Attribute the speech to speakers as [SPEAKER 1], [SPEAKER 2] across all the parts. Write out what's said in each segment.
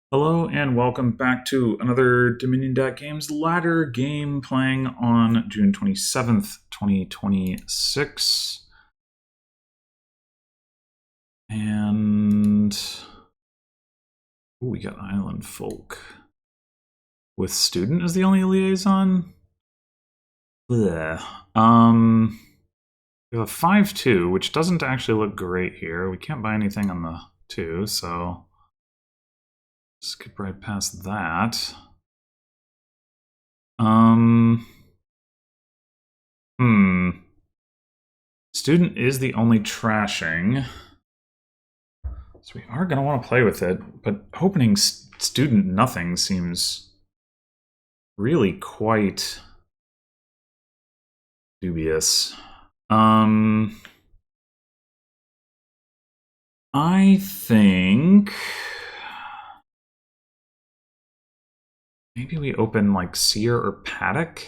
[SPEAKER 1] Hello and welcome back to another dominion.games ladder game playing on June 27th, 2026. And we got Island Folk. With Student as the only liaison? Blech. We have a 5-2, which doesn't actually look great here. We can't buy anything on the 2, so skip right past that. Student is the only trashing. So we are going to want to play with it, but opening student nothing seems really quite dubious. I think maybe we open like Seer or Paddock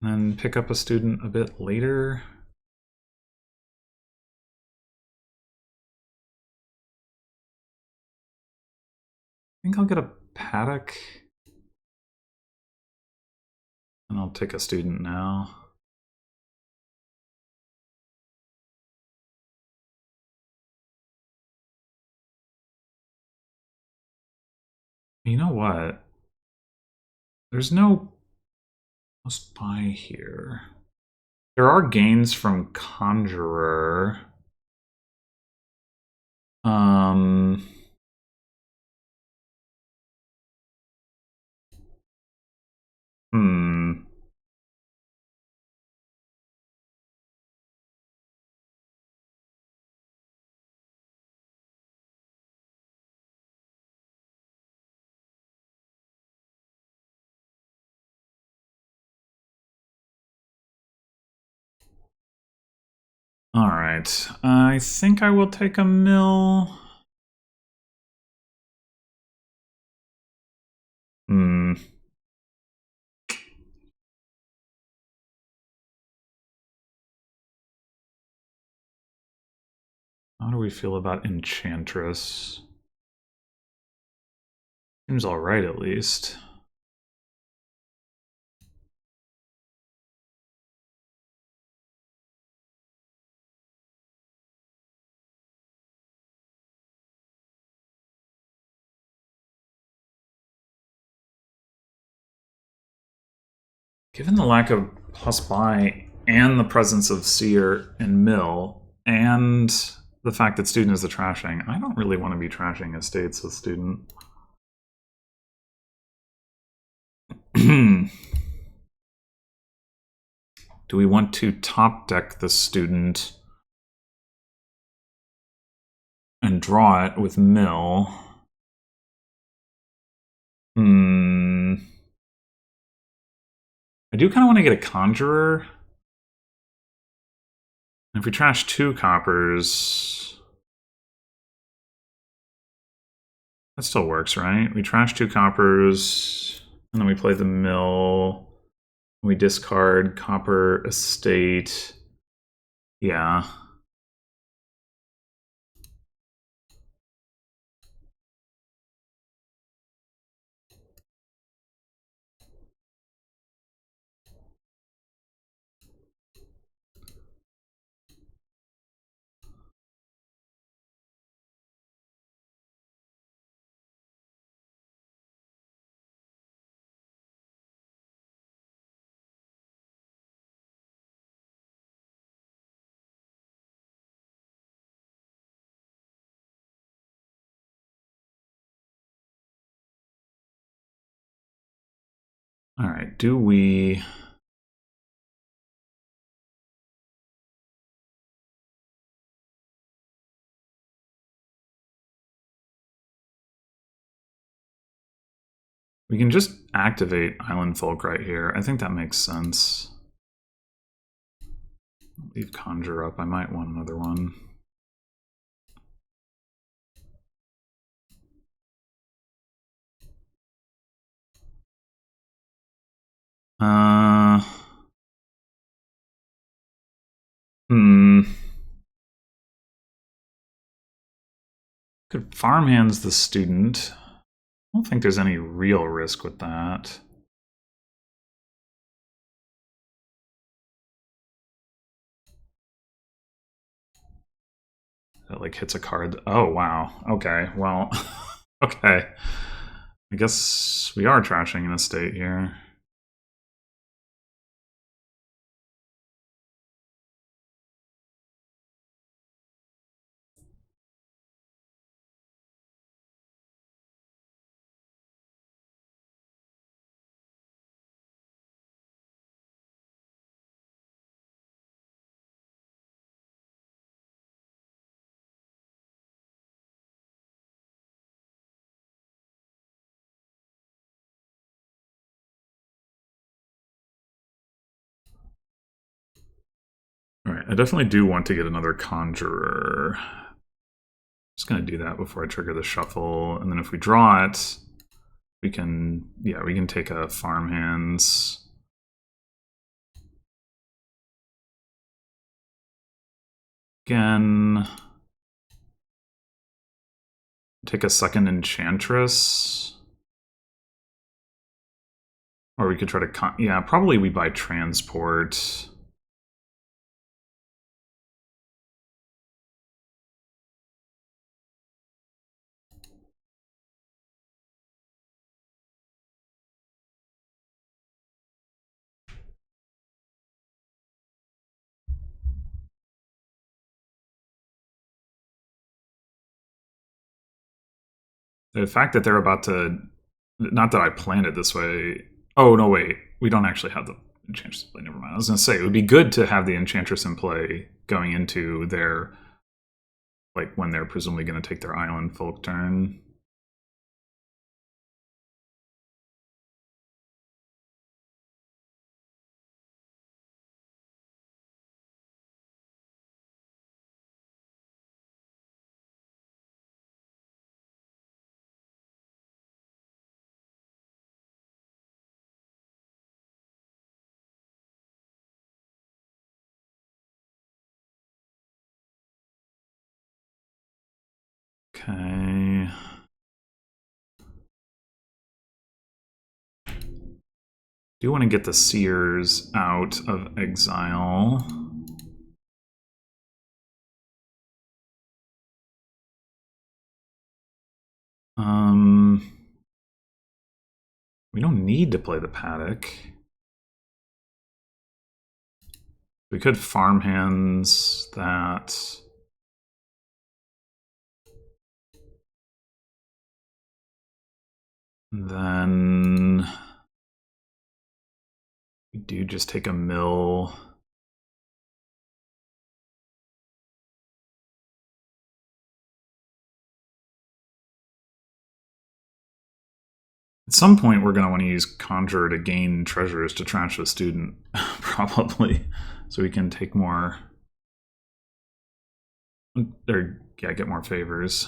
[SPEAKER 1] and then pick up a student a bit later. I think I'll get a Paddock and I'll take a student now. You know what? There's no must buy here. There are gains from Conjurer. Hmm. All right. I think I will take a mill. Hmm. How do we feel about Enchantress? Seems alright, at least. Given the lack of plus buy and the presence of Seer and Mill, and the fact that Student is the trashing, I don't really want to be trashing estates with Student. Do we want to top deck the Student and draw it with Mill? I do kind of want to get a Conjurer. If we trash 2 coppers, that still works, right? We trash 2 coppers, and then we play the mill. We discard copper estate. Yeah. All right, do we... We can just activate Island Folk right here. I think that makes sense. Leave Conjure up. I might want another one. Could farmhands the student. I don't think there's any real risk with that. That like hits a card. Oh wow. Okay. Well. Okay. I guess we are trashing an estate here. Alright, I definitely do want to get another Conjurer. Just gonna do that before I trigger the shuffle, and then if we draw it, we can take a farmhands. Again, take a second enchantress. Or we could try to yeah, probably we buy transport. The fact that they're about to, not that I planned it this way. Oh no, wait, we don't actually have the enchantress in play. Never mind. I was gonna say it would be good to have the enchantress in play going into their, like when they're presumably going to take their island folk turn. Okay. Do want to get the Seers out of exile. We don't need to play the Paddock. We could farmhands that. Then we do just take a mill. At some point, we're going to want to use Conjure to gain treasures to trash the student, probably, so we can take more, or yeah, get more favors.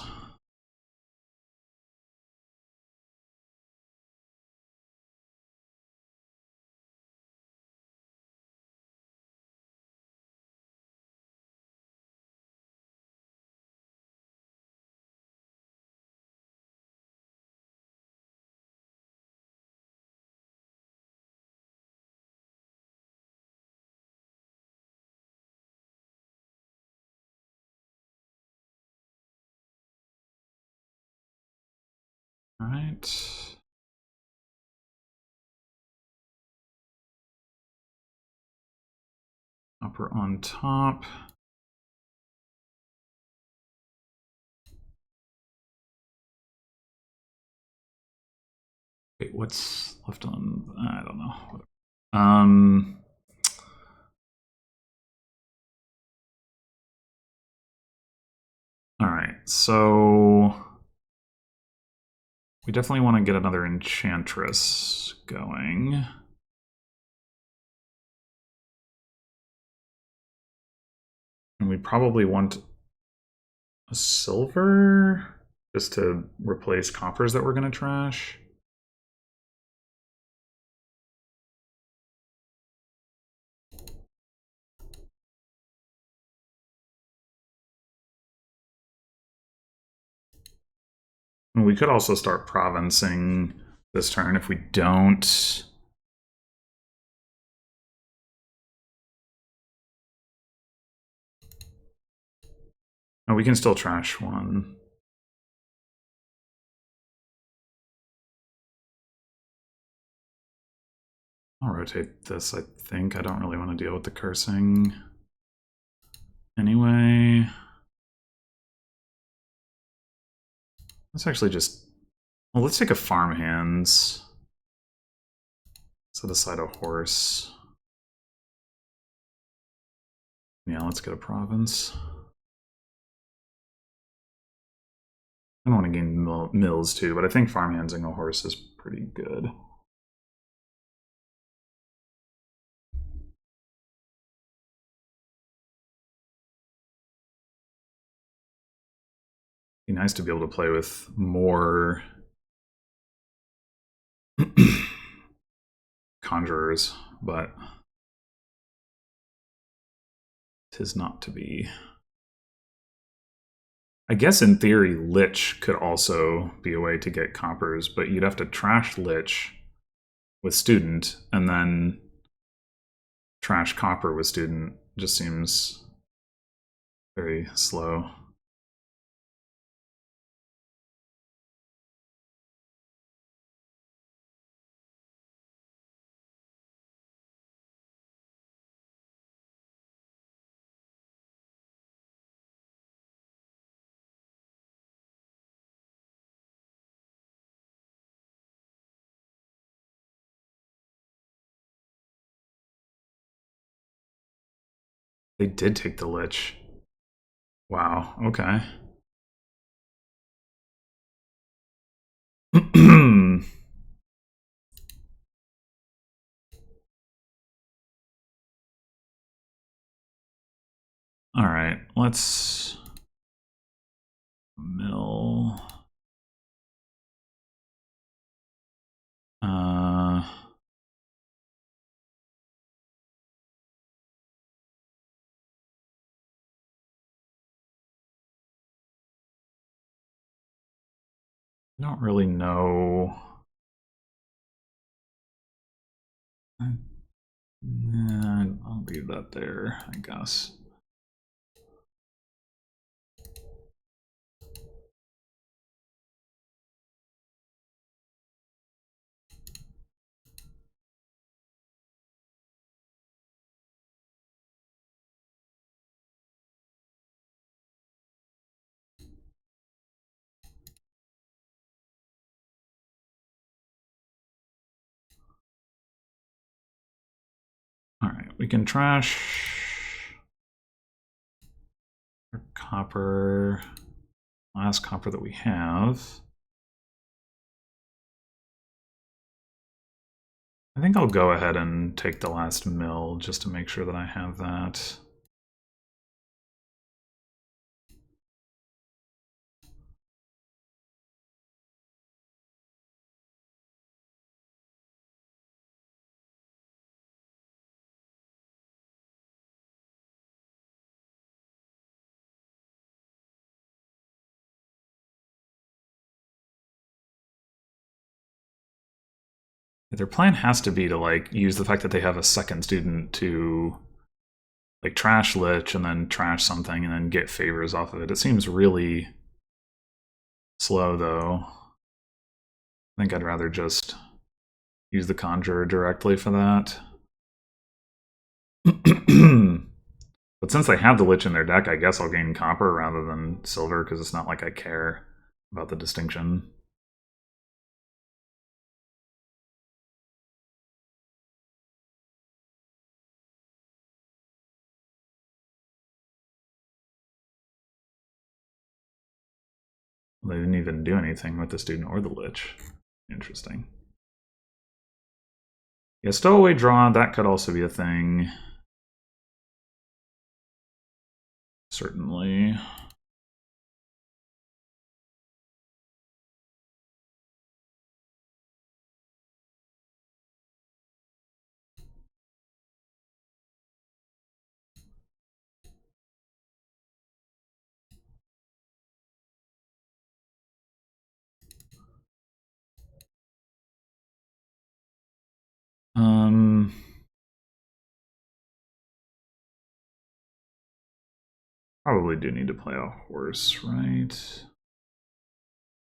[SPEAKER 1] All right. Upper on top. Wait, what's left on? I don't know. All right, so we definitely want to get another enchantress going. And we probably want a silver just to replace coppers that we're going to trash. And we could also start provincing this turn if we don't. Oh, we can still trash one. I'll rotate this, I think. I don't really want to deal with the cursing. Anyway. Let's actually just... Well, let's take a farmhands. Set aside a horse. Yeah, let's get a province. I don't want to gain mills too, but I think farmhandsing a horse is pretty good. Be nice to be able to play with more conjurers, but tis not to be. I guess in theory, Lich could also be a way to get coppers, but you'd have to trash Lich with student and then trash copper with student. Just seems very slow. They did take the Lich. Wow, okay. Alright, let's mill. I don't really know. I'll leave that there, I guess. Alright, we can trash copper, last copper that we have. I think I'll go ahead and take the last mill just to make sure that I have that. Their plan has to be to like use the fact that they have a second student to like trash Lich and then trash something and then get favors off of it. It seems really slow though. I think I'd rather just use the Conjurer directly for that. But since they have the Lich in their deck, I guess I'll gain copper rather than silver because it's not like I care about the distinction. They didn't even do anything with the student or the Lich. Interesting. Yeah, stowaway draw, that could also be a thing. Certainly. Probably do need to play a horse, right?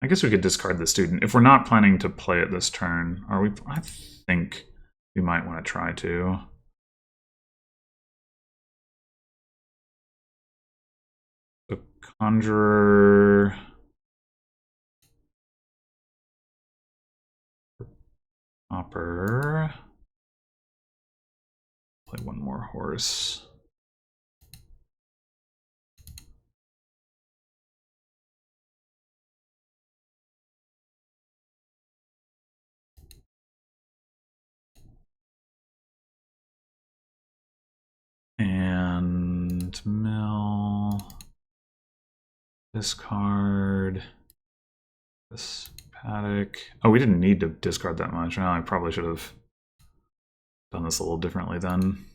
[SPEAKER 1] I guess we could discard the student. If we're not planning to play it this turn, are we? I think we might want to try to. The Conjurer. Hopper. Play one more horse. And mill. Discard. This paddock. Oh, we didn't need to discard that much. Well, I probably should have done this a little differently then.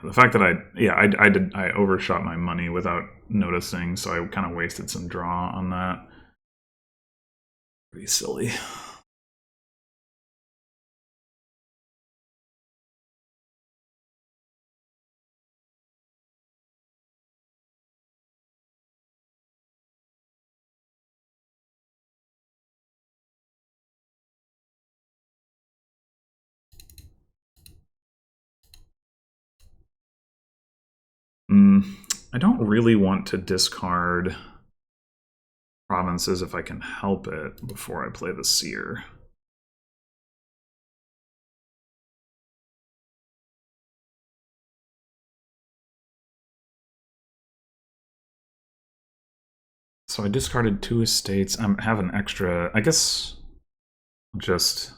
[SPEAKER 1] The fact that I overshot my money without noticing, so I kind of wasted some draw on that. Pretty silly. I don't really want to discard provinces if I can help it before I play the Seer. So I discarded 2 estates. I have an extra. I guess just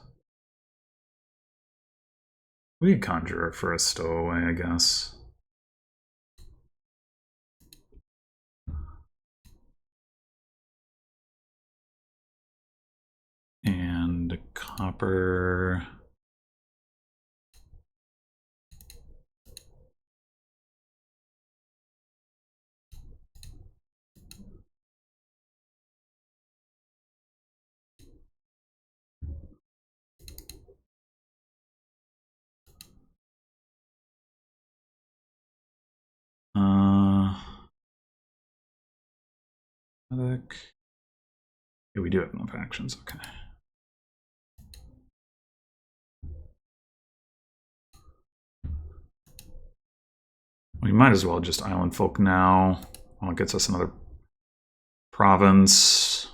[SPEAKER 1] we could Conjurer for a stowaway, I guess. And copper. Yeah, we do have enough actions, okay. We might as well just Island Folk now. Well, it gets us another province.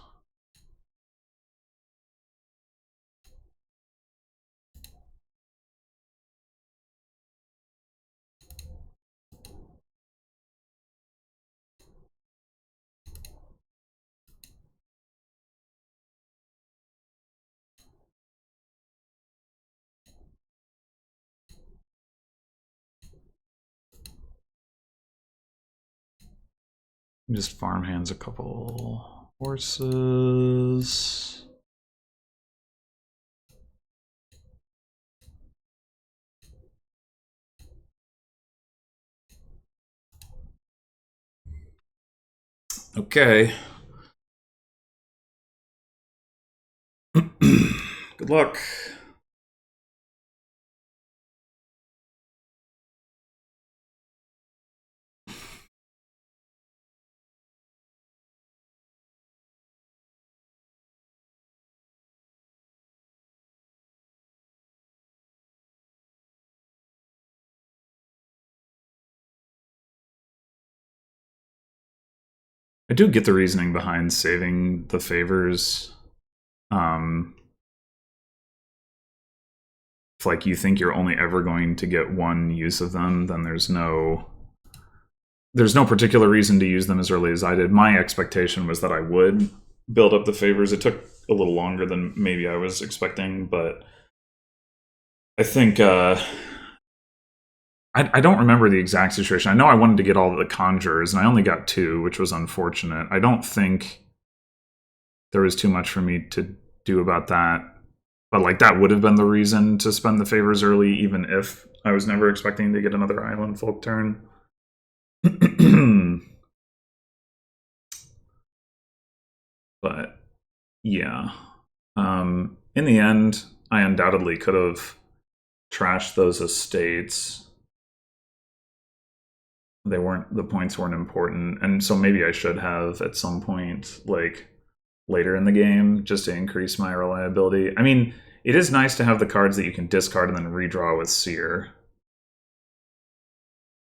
[SPEAKER 1] Just farmhands a couple horses. Okay. Good luck. I do get the reasoning behind saving the favors. If like you think you're only ever going to get one use of them, then there's no particular reason to use them as early as I did. My expectation was that I would build up the favors. It took a little longer than maybe I was expecting, but I think I don't remember the exact situation. I know I wanted to get all of the Conjures, and I only got 2, which was unfortunate. I don't think there was too much for me to do about that. But like that would have been the reason to spend the favors early, even if I was never expecting to get another Island Folk turn. But yeah. In the end, I undoubtedly could have trashed those estates. The points weren't important, and so maybe I should have at some point, like later in the game, just to increase my reliability. I mean, it is nice to have the cards that you can discard and then redraw with Seer.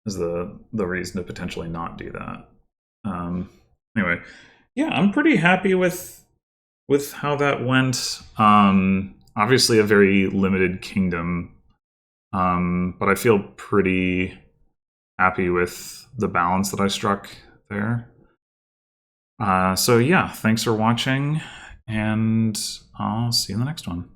[SPEAKER 1] Is the reason to potentially not do that. Anyway, yeah, I'm pretty happy with how that went. Obviously, a very limited kingdom, but I feel pretty happy with the balance that I struck there. So yeah, thanks for watching, and I'll see you in the next one.